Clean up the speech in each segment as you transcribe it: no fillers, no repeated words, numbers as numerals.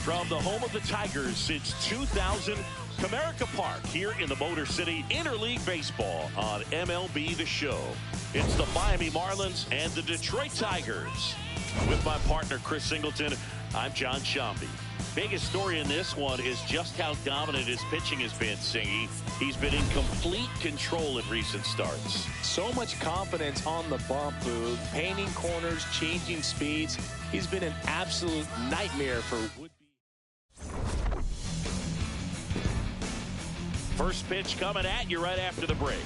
From the home of the Tigers since 2000, Comerica Park here in the Motor City, Interleague Baseball on MLB The Show. It's the Miami Marlins and the Detroit Tigers. With my partner, Chris Singleton, I'm John Shambi. Biggest story in this one is just how dominant his pitching has been, Singy. He's been in complete control in recent starts. So much confidence on the bump, Boog. Painting corners, changing speeds. He's been an absolute nightmare for would-be. First pitch coming at you right after the break.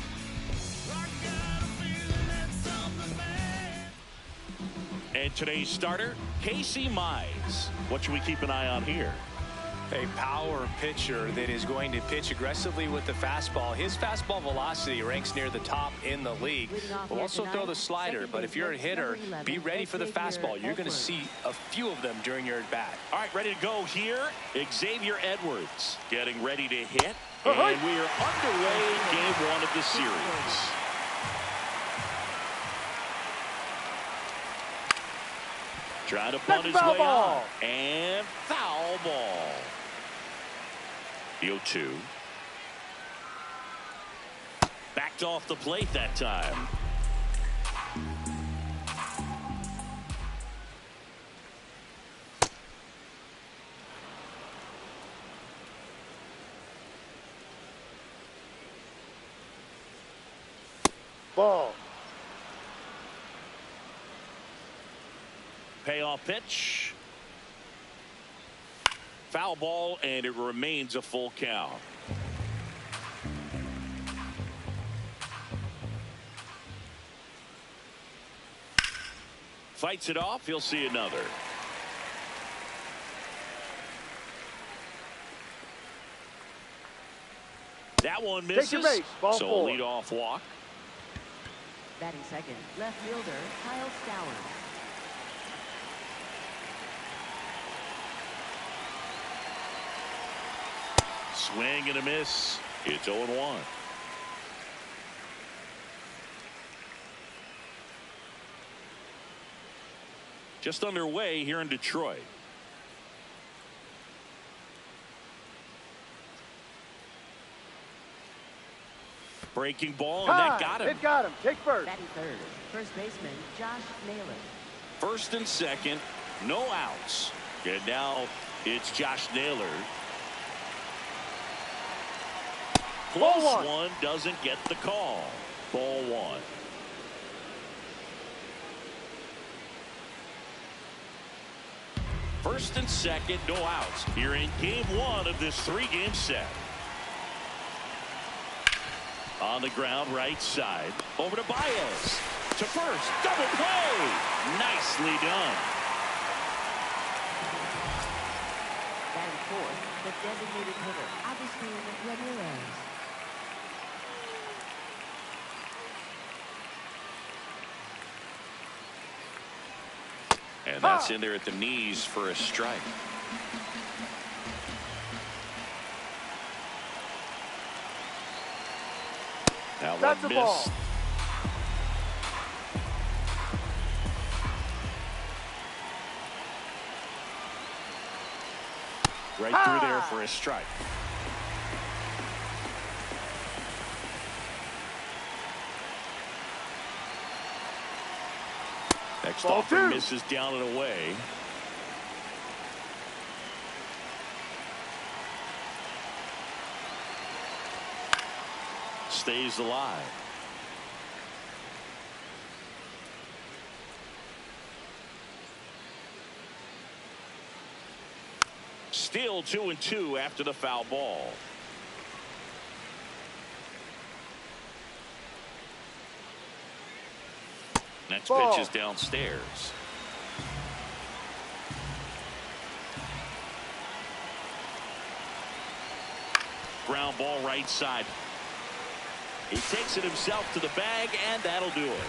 And today's starter, Casey Mize. What should we keep an eye on here? A power pitcher that is going to pitch aggressively with the fastball. His fastball velocity ranks near the top in the league. Will also throw the slider, but if you're a hitter, be ready for the fastball. You're going to see a few of them during your at-bat. All right, ready to go here. Xavier Edwards getting ready to hit. And we are underway in game one of the series. Trying to punt his way on. And foul ball. The 0-2. Backed off the plate that time. Ball. Payoff pitch. Foul ball, and it remains a full count. Fights it off. He'll see another. That one misses. So lead off walk. Batting second, left fielder Kyle Stowers. Swing and a miss. It's 0-1. Just underway here in Detroit. Breaking ball, and that got him. It got him. Take first. Batting third, first baseman Josh Naylor. First and second, no outs. And now it's Josh Naylor. Close one, doesn't get the call. Ball one. First and second, no outs here in game one of this three-game set. On the ground, right side. Over to Baez. To first. Double play. Nicely done. Batting fourth, the designated hitter Agustin Ramirez. And that's in there at the knees for a strike. Now that's one a miss. ball. Right through there for a strike. Next offer misses down and away. Stays alive. Still 2-2 after the foul ball. Next pitch is downstairs. Ground ball right side. He takes it himself to the bag, and that'll do it.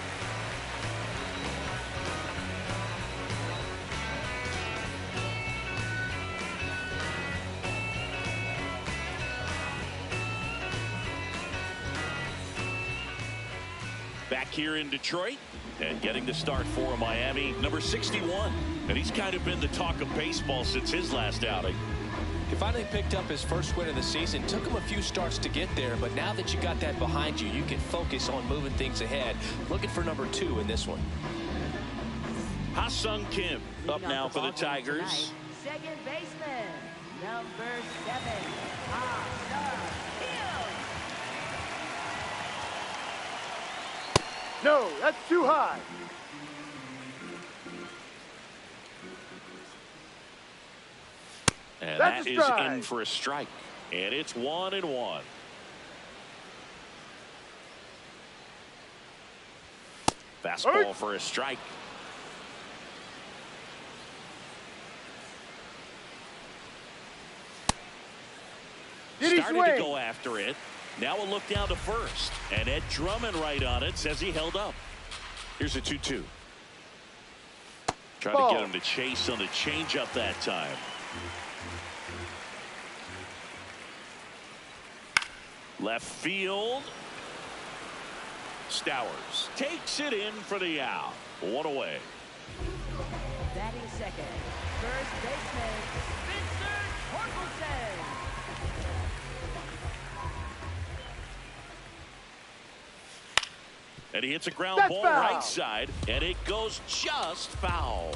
back here in Detroit and getting the start for Miami, number 61. And he's kind of been the talk of baseball since his last outing. He finally picked up his first win of the season. Took him a few starts to get there, but now that you got that behind you, you can focus on moving things ahead. Looking for number 2 in this one. Ha-Sung Kim up now for the Tigers. Tonight, second baseman, number 7, Ha-Sung Kim. No, that's too high. And That's that a is strike. in for a strike. And it's 1-1. Fastball for a strike. Started to go after it. Now a look down to first. And Ed Drummond right on it says he held up. Here's a 2-2. Trying to get him to chase on the changeup that time. Left field. Stowers takes it in for the out. 1 away. Batting second, first baseman, Spencer Torkelson. And he hits a ground ball right side, and it goes just foul.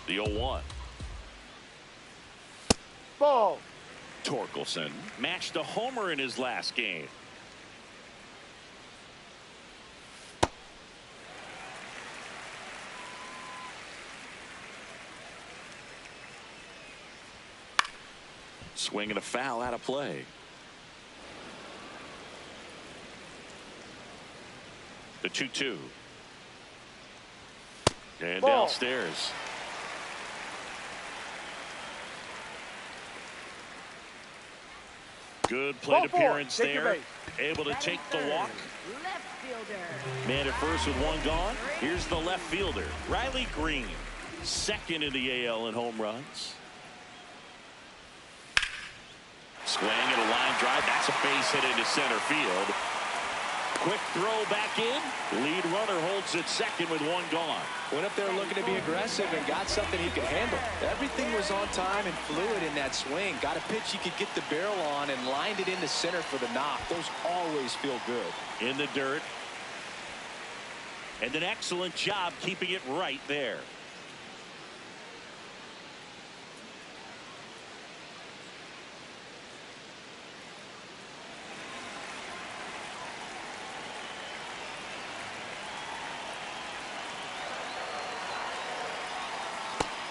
The 0-1. Ball. Torkelson matched a homer in his last game. Swing and a foul out of play. The 2-2. And Ball. downstairs. Good plate appearance there. Able to take the walk. Left fielder. Man at first with 1 gone. Here's the left fielder, Riley Green. Second in the AL in home runs. Swing and a line drive. That's a base hit into center field. Quick throw back in. Lead runner holds at second with 1 gone. Went up there looking to be aggressive and got something he could handle. Everything was on time and fluid in that swing. Got a pitch he could get the barrel on and lined it into center for the knock. Those always feel good. In the dirt. And an excellent job keeping it right there.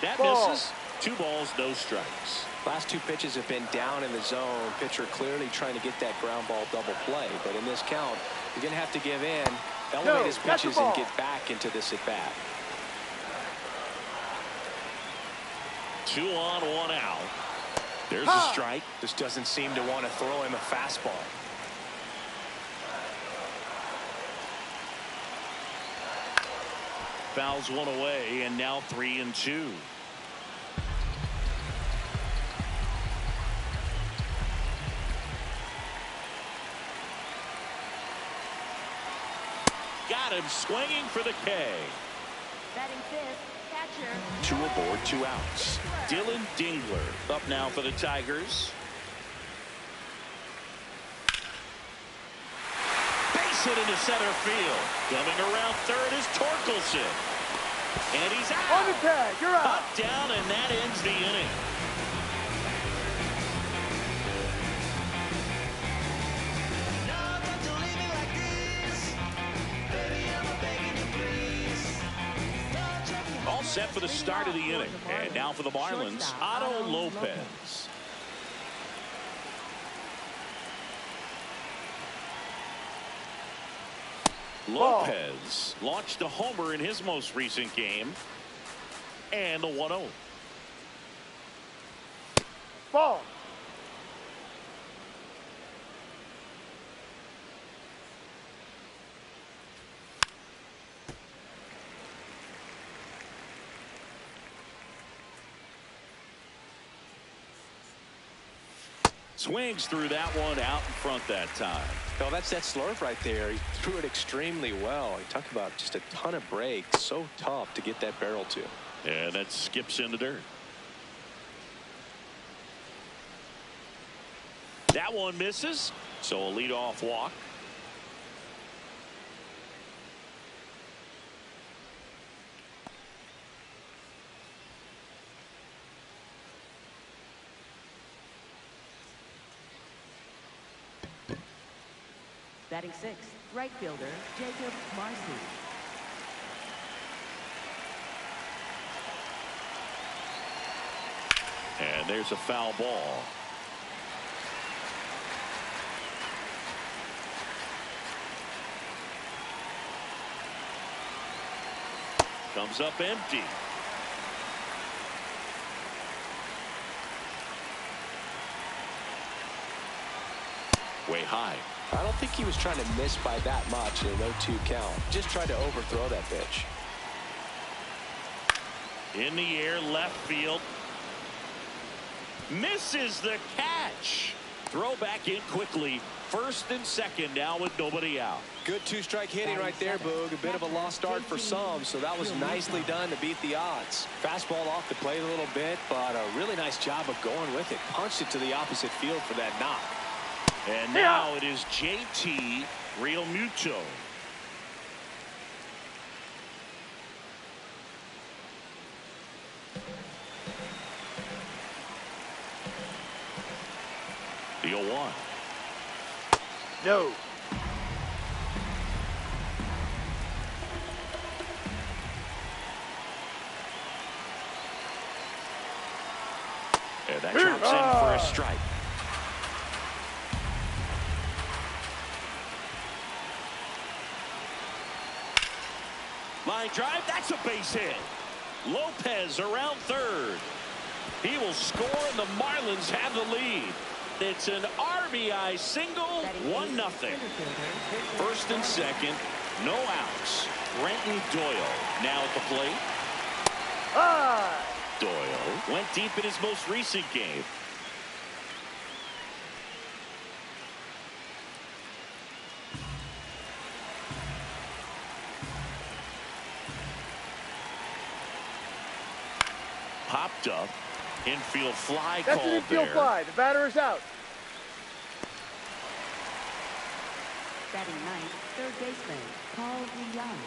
That misses. 2 balls, no strikes. Last 2 pitches have been down in the zone. Pitcher clearly trying to get that ground ball double play. But in this count, you're going to have to give in, elevate his pitches, and get back into this at bat. 2 on, 1 out. There's a strike. Just doesn't seem to want to throw him a fastball. Fouls 1 away, and now 3-2. Got him swinging for the K. Batting fifth, catcher. 2 aboard, 2 outs. Dylan Dingler up now for the Tigers. Base hit into center field. Coming around third is Torkelson. And he's out. On the tag, you're out. Up, down, and that ends the inning. All set for the start of the inning. And now for the Marlins, Otto Lopez. Lopez launched a homer in his most recent game. And the 1-0. Ball. Swings through that one out in front that time. Well, that's that slurve right there. He threw it extremely well. He talked about just a ton of break. So tough to get that barrel to. And that skips in the dirt. That one misses. So a leadoff walk. Batting sixth, right fielder, Jacob Marcy. And there's a foul ball. Comes up empty. Way high. I don't think he was trying to miss by that much in a 0-2 count. Just tried to overthrow that pitch. In the air, left field. Misses the catch. Throw back in quickly. First and second now with nobody out. Good two-strike hitting right there, Boog. A bit of a lost start for some, so that was nicely done to beat the odds. Fastball off the plate a little bit, but a really nice job of going with it. Punched it to the opposite field for that knock. And now it is JT Realmuto. The 0-1. No. And that drops in for a strike. Line drive, that's a base hit. Lopez around third. He will score, and the Marlins have the lead. It's an RBI single, 1-0. First and second, no outs. Brenton Doyle now at the plate. Doyle went deep in his most recent game. Popped up. Infield fly That's called an infield there. fly. The batter is out. Batting ninth, third baseman, Paul Young.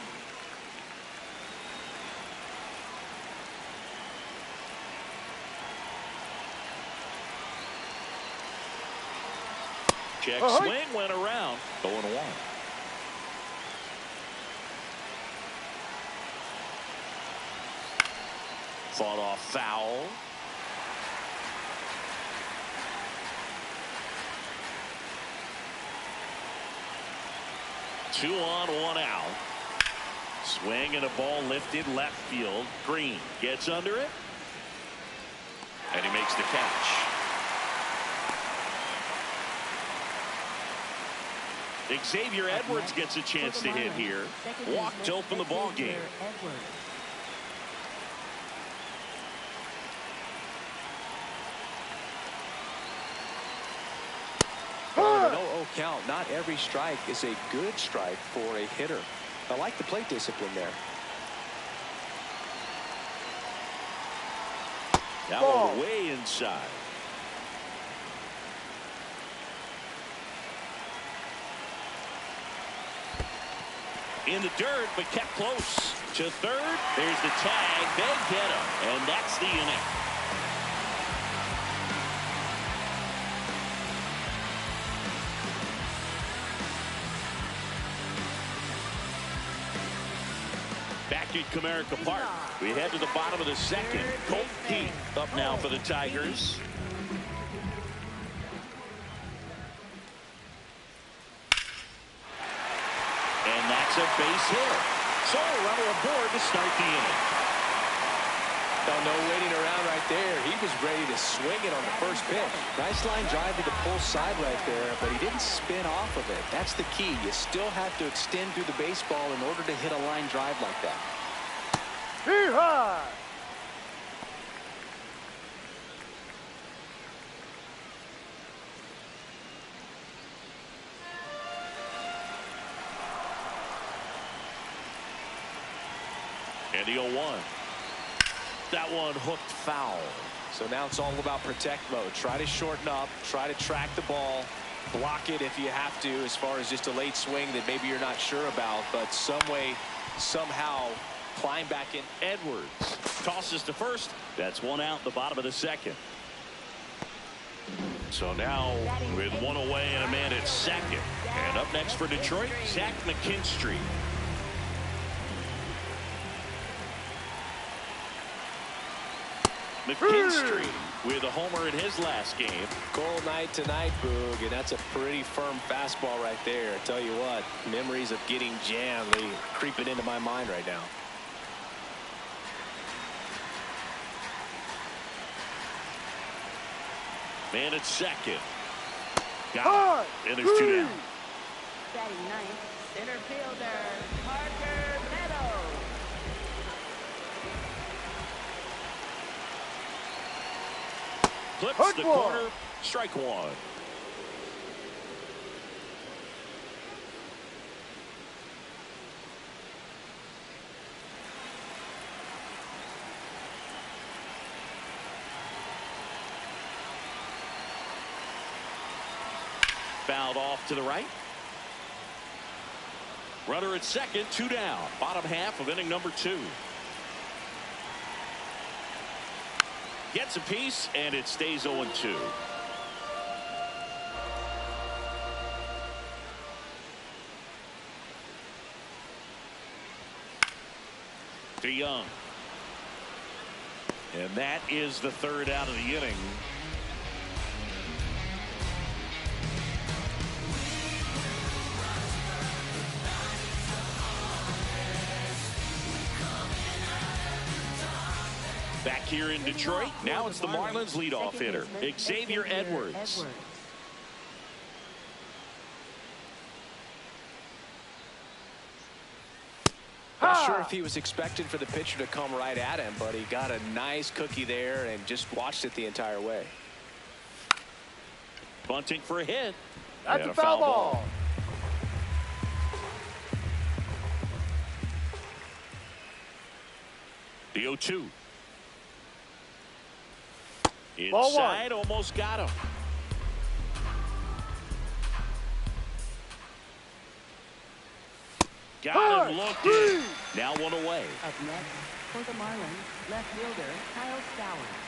Check swing went around. 0-1. Fought off foul. Two on, one out. Swing and a ball lifted left field. Green gets under it. And he makes the catch. Xavier Edwards gets a chance to hit here. Walked to open the ball game. On an 0-0 count, not every strike is a good strike for a hitter. I like the plate discipline there. That one way inside. In the dirt, but kept close to third. There's the tag. They get him, and that's the inning. Back at Comerica Park, we head to the bottom of the second. Colt Pete up now for the Tigers. And that's a base hit. So a runner aboard to start the inning. No waiting around right there. He was ready to swing it on the first pitch. Nice line drive to the pull side right there, but he didn't spin off of it. That's the key. You still have to extend through the baseball in order to hit a line drive like that. Hee-haw! And the 0-1. That one hooked foul. So now it's all about protect mode. Try to shorten up, try to track the ball, block it if you have to, as far as just a late swing that maybe you're not sure about, but some way, somehow climb back in. Edwards tosses to first. That's one out in the bottom of the second. So now with one away and a man at second. And up next for Detroit, Zach McKinstry. McKinstry with a homer in his last game. Cold night tonight, Boog, and that's a pretty firm fastball right there. I tell you what, memories of getting jammed, they creeping into my mind right now. Man at second. Got it. And there's 2 down. Batting ninth, center fielder, Parker Meadows. Clips the corner. Strike one. Fouled off to the right. Runner at second, 2 down. Bottom half of inning number 2. Gets a piece, and it stays 0-2. To Young. And that is the 3rd out of the inning. Back here in Detroit, now it's the Marlins leadoff hitter, Xavier Edwards. Not sure if he was expected for the pitcher to come right at him, but he got a nice cookie there and just watched it the entire way. Bunting for a hit. That's a foul ball. The 0-2. Inside, almost got him. Got him looking. Now one away. Up next for the Marlins, left fielder Kyle Stowers.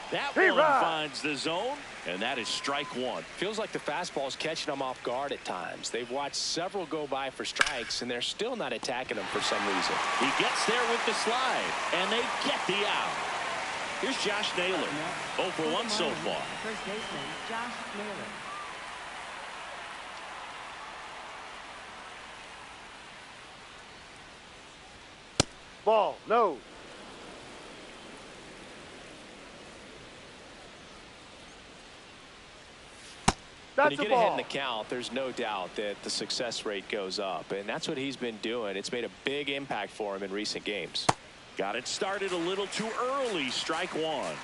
That one finds the zone, and that is strike one. Feels like the fastball is catching them off guard at times. They've watched several go by for strikes, and they're still not attacking them for some reason. He gets there with the slide, and they get the out. Here's Josh Naylor. 0 for 1 so far. First baseman Josh Naylor. Ball, no. When you get ahead in the count, there's no doubt that the success rate goes up, and that's what he's been doing. It's made a big impact for him in recent games. Got it started a little too early. Strike one.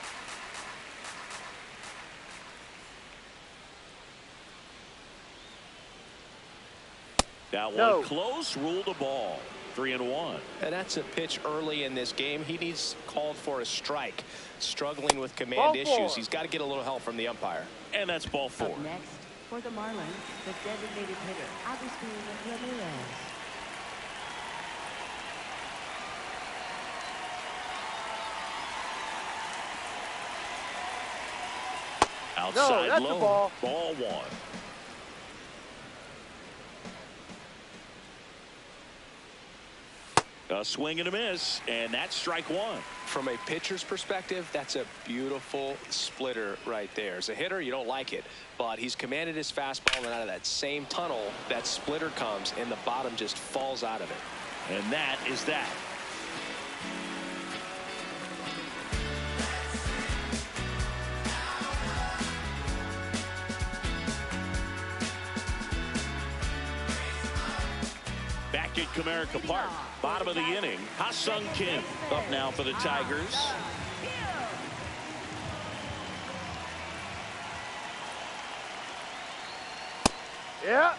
That one close, ruled a ball. 3-1. And that's a pitch early in this game. He needs called for a strike. Struggling with command issues. He's got to get a little help from the umpire. And that's ball 4. Up next for the Marlins, the designated hitter Agustin Ramirez. Outside low. Ball 1. A swing and a miss, and that's strike one. From a pitcher's perspective, that's a beautiful splitter right there. As a hitter, you don't like it, but he's commanded his fastball, and out of that same tunnel, that splitter comes, and the bottom just falls out of it. And that is that. Back at Comerica Park, bottom of the inning, Ha-Sung Kim up now for the Tigers. Yeah.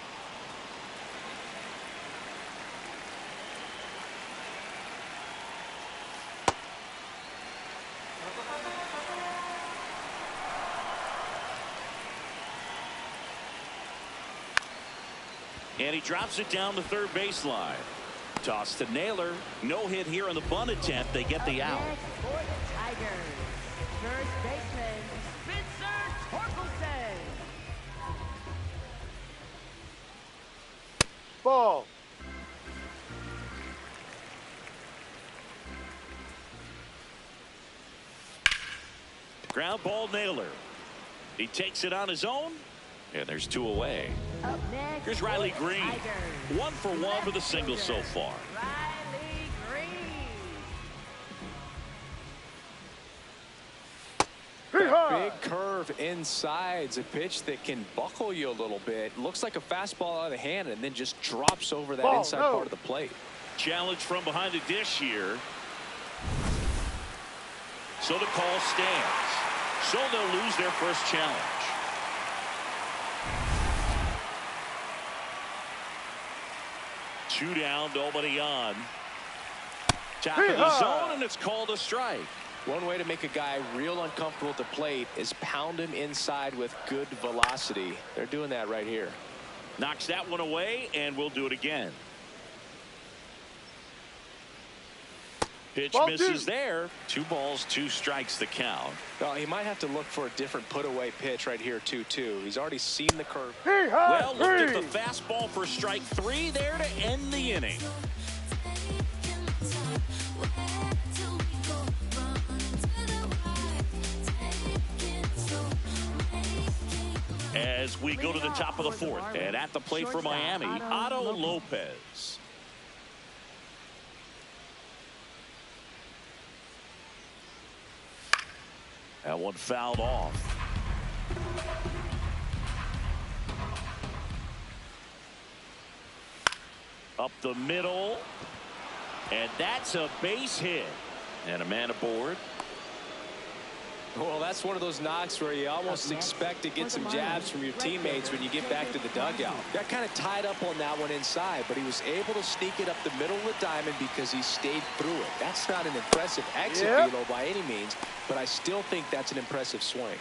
And he drops it down the third baseline. Toss to Naylor. No hit here on the bunt attempt. They get the out. Next for the Tigers, first baseman Spencer Torkelson. Ball. Ground ball, Naylor. He takes it on his own. And there's 2 away. Up next, Here's Riley for the Green. Tigers, 1 for 1 with a single so far. Riley Green. Big curve inside. It's a pitch that can buckle you a little bit. Looks like a fastball out of the hand and then just drops over that Ball, inside no. part of the plate. Challenge from behind the dish here. So the call stands. So they'll lose their first challenge. Two down, nobody on. Top of the zone, and it's called a strike. One way to make a guy real uncomfortable at the plate is pound him inside with good velocity. They're doing that right here. Knocks that one away, and we'll do it again. Pitch Ball misses 2. there. 2 balls, 2 strikes the count. Well, he might have to look for a different put-away pitch right here, 2-2. He's already seen the curve. Well, looked at the fastball for strike 3 there to end the inning. As we go to the top of the 4th, and at the plate for Miami, Otto Lopez. That one fouled off. Up the middle. And that's a base hit. And a man aboard. Well, that's one of those knocks where you almost expect to get some jabs from your teammates when you get back to the dugout. Got kind of tied up on that one inside, but he was able to sneak it up the middle of the diamond because he stayed through it. That's not an impressive exit velo by any means, but I still think that's an impressive swing.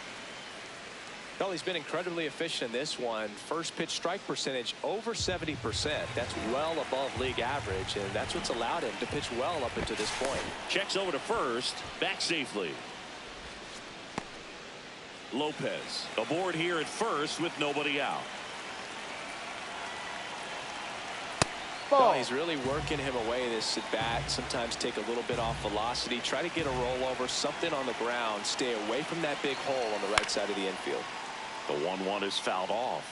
Well, he's been incredibly efficient in this one. First pitch strike percentage over 70%. That's well above league average, and that's what's allowed him to pitch well up until this point. Checks over to first, back safely. Lopez aboard here at first with nobody out. Well, he's really working him away this at bat. Sometimes take a little bit off velocity, try to get a rollover, something on the ground, stay away from that big hole on the right side of the infield. The 1-1 is fouled off.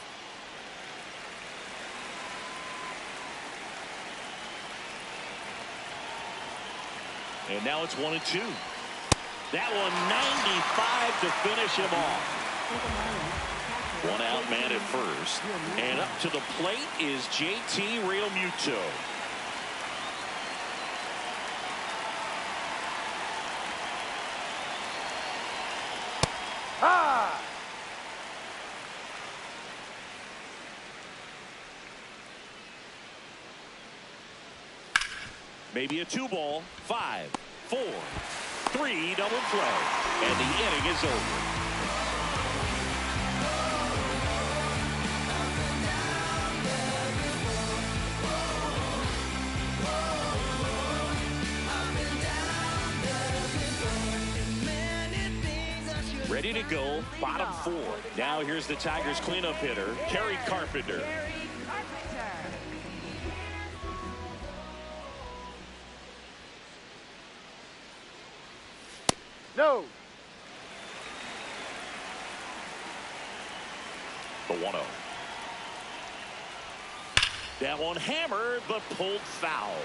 And now it's 1-2. That one 95 to finish him off. 1 out man at first. And up to the plate is JT Realmuto. Maybe a 2-ball. 5, 4, 3 double play. And the inning is over. Ready to go, bottom 4. Now here's the Tigers cleanup hitter, Kerry Carpenter. No. The 1-0. That one hammered, but pulled foul.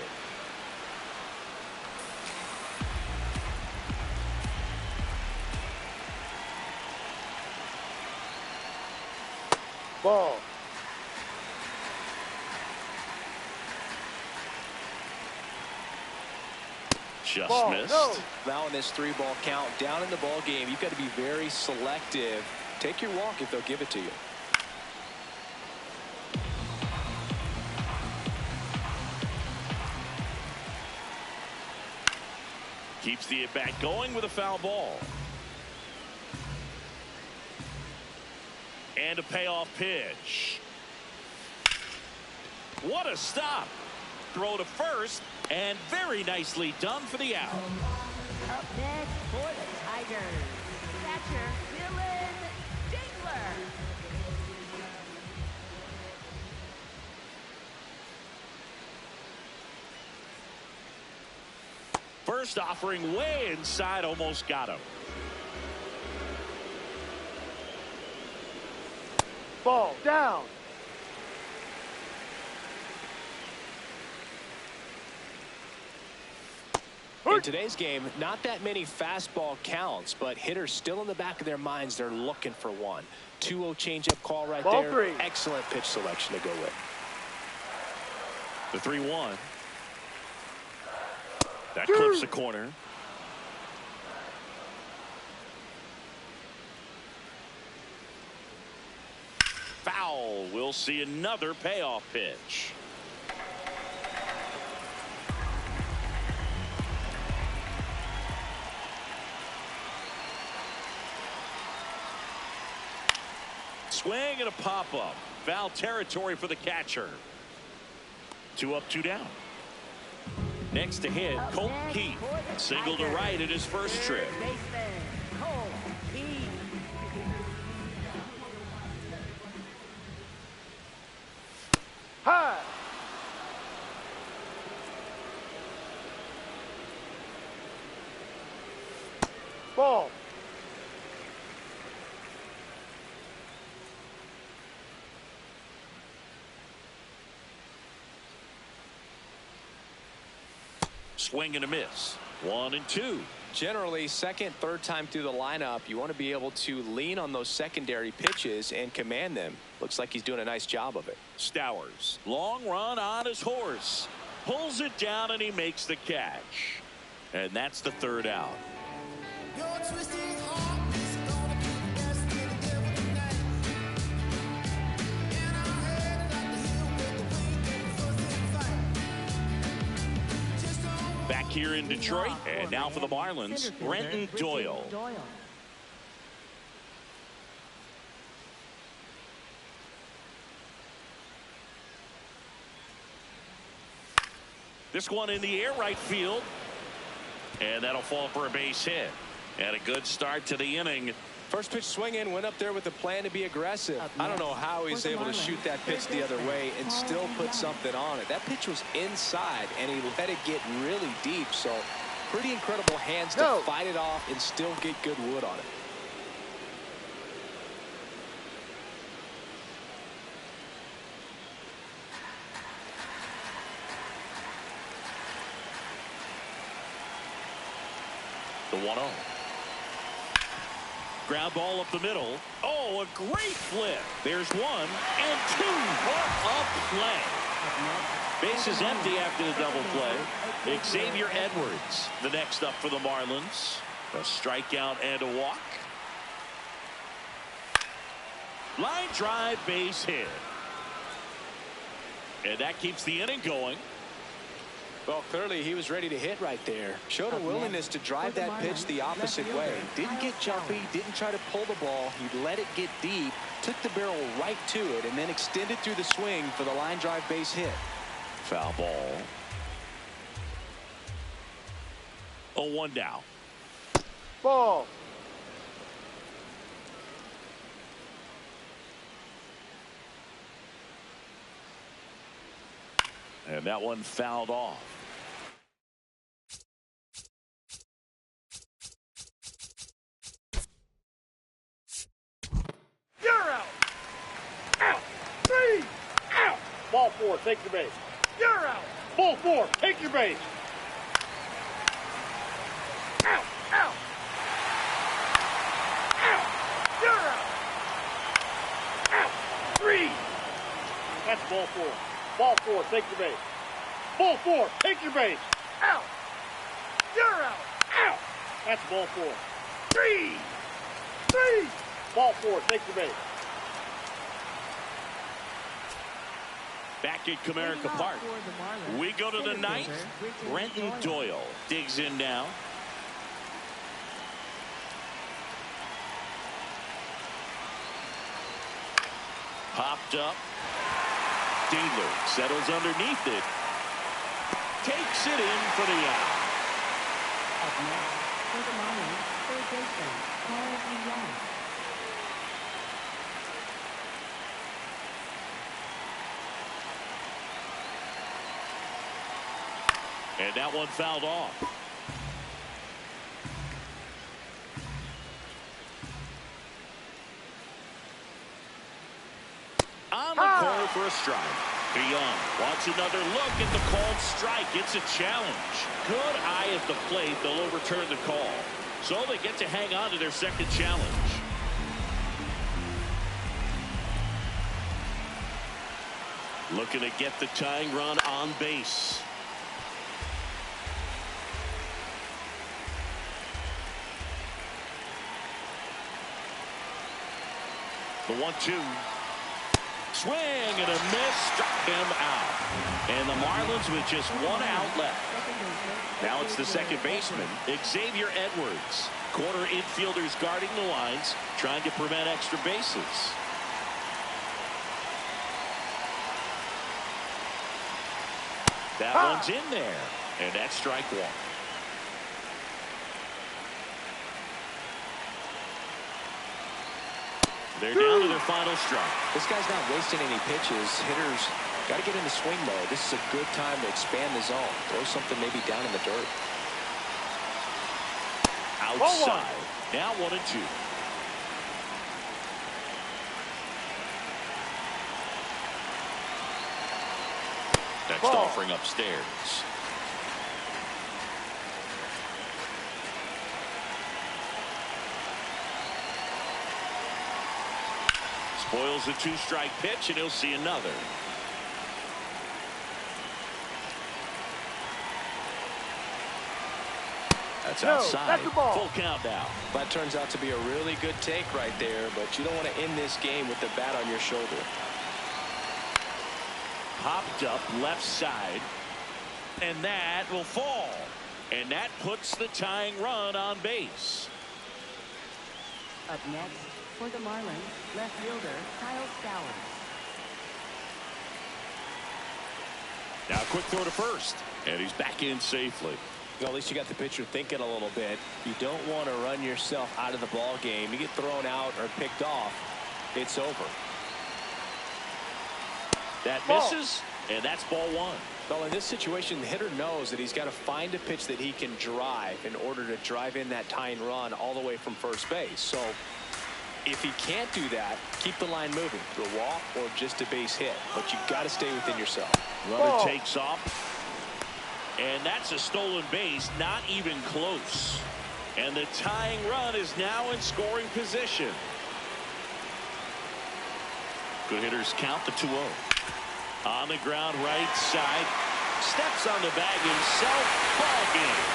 Ball. Just Ball, missed. no. Now in this 3-ball count, down in the ball game, you've got to be very selective. Take your walk if they'll give it to you. Keeps the at-bat going with a foul ball. And a payoff pitch. What a stop. Throw to first, and very nicely done for the out. Up next for the Tigers, catcher Dylan Dingler. First offering way inside, almost got him. Ball down. In today's game, not that many fastball counts, but hitters still in the back of their minds, they're looking for one. 2-0 changeup call right Ball there. three. Excellent pitch selection to go with. The 3-1. That clips the corner. Foul. We'll see another payoff pitch. Swing and a pop-up. Foul territory for the catcher. 2 up, 2 down. Next to hit, Colt Keith. Single to right at his first trip. High. Ball. Swing and a miss. 1 and 2. Generally, second, third time through the lineup, you want to be able to lean on those secondary pitches and command them. Looks like he's doing a nice job of it. Stowers. Long run on his horse. Pulls it down and he makes the catch. And that's the third out. Back here in Detroit, and now for the Marlins, Brenton Doyle. This one in the air, right field. And that'll fall for a base hit. And a good start to the inning. First pitch swing in, went up there with a plan to be aggressive. I don't know how he's able to shoot that pitch the other way and still put something on it. That pitch was inside, and he let it get really deep. So pretty incredible hands to fight it off and still get good wood on it. The 1-0. Ground ball up the middle. Oh, a great flip. There's 1 and 2. What a play. Base is empty after the double play. Xavier Edwards, the next up for the Marlins. A strikeout and a walk. Line drive, base hit. And that keeps the inning going. Well, clearly he was ready to hit right there. Showed a willingness to drive that pitch the opposite way. Didn't get jumpy, didn't try to pull the ball. He let it get deep, took the barrel right to it, and then extended through the swing for the line drive base hit. Foul ball. 0-1 now. Ball. And that one fouled off. You're out. Out. 3. Out. Ball 4. Take your base. You're out. Ball 4. Take your base. Out. Out. Out. You're out. Out. 3. That's ball 4. Ball 4, take your base. Ball 4, take your base. Out. You're out. Out. That's ball 4. 3. 3. Ball 4, take your base. Back at Comerica Park. We go to the ninth. Brenton Doyle digs in now. Popped up. Dealer settles underneath it. Takes it in for the out. Up next, for the Marlins, third baseman, Carl Young. And that one fouled off. On the corner for a strike. Young wants another look at the called strike. It's a challenge. Good eye at the plate. They'll overturn the call. So they get to hang on to their second challenge. Looking to get the tying run on base. The 1-2. Swing and a miss, struck him out. And the Marlins with just one out left. Now it's the second baseman, Xavier Edwards. Corner infielders guarding the lines, trying to prevent extra bases. That one's in there, and that's strike one. They're down to their final strike. This guy's not wasting any pitches. Hitters got to get into swing mode. This is a good time to expand the zone. Throw something maybe down in the dirt. Outside. Now 1-2. Next offering upstairs. Spoils a two-strike pitch, and he'll see another. That's outside. That's the ball. Full count now. That turns out to be a really good take right there, but you don't want to end this game with the bat on your shoulder. Popped up left side, and that will fall. And that puts the tying run on base. Up next, for the Marlins, left fielder, Kyle Stowers. Now quick throw to first, and he's back in safely. Well, at least you got the pitcher thinking a little bit. You don't want to run yourself out of the ball game. You get thrown out or picked off, it's over. That misses, and that's ball one. Well, in this situation, the hitter knows that he's got to find a pitch that he can drive in order to drive in that tying run all the way from first base. So if he can't do that, keep the line moving through a walk or just a base hit. But you've got to stay within yourself. Runner takes off. And that's a stolen base, not even close. And the tying run is now in scoring position. Good hitters count the 2-0. On the ground right side. Steps on the bag himself. Ball game.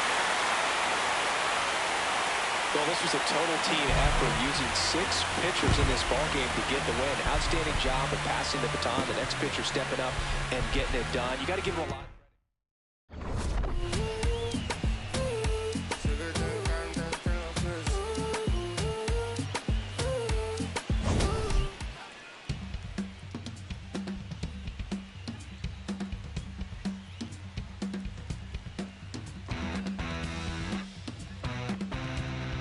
Well, this was a total team effort, using 6 pitchers in this ball game to get the win. Outstanding job of passing the baton. The next pitcher stepping up and getting it done. You got to give him a lot.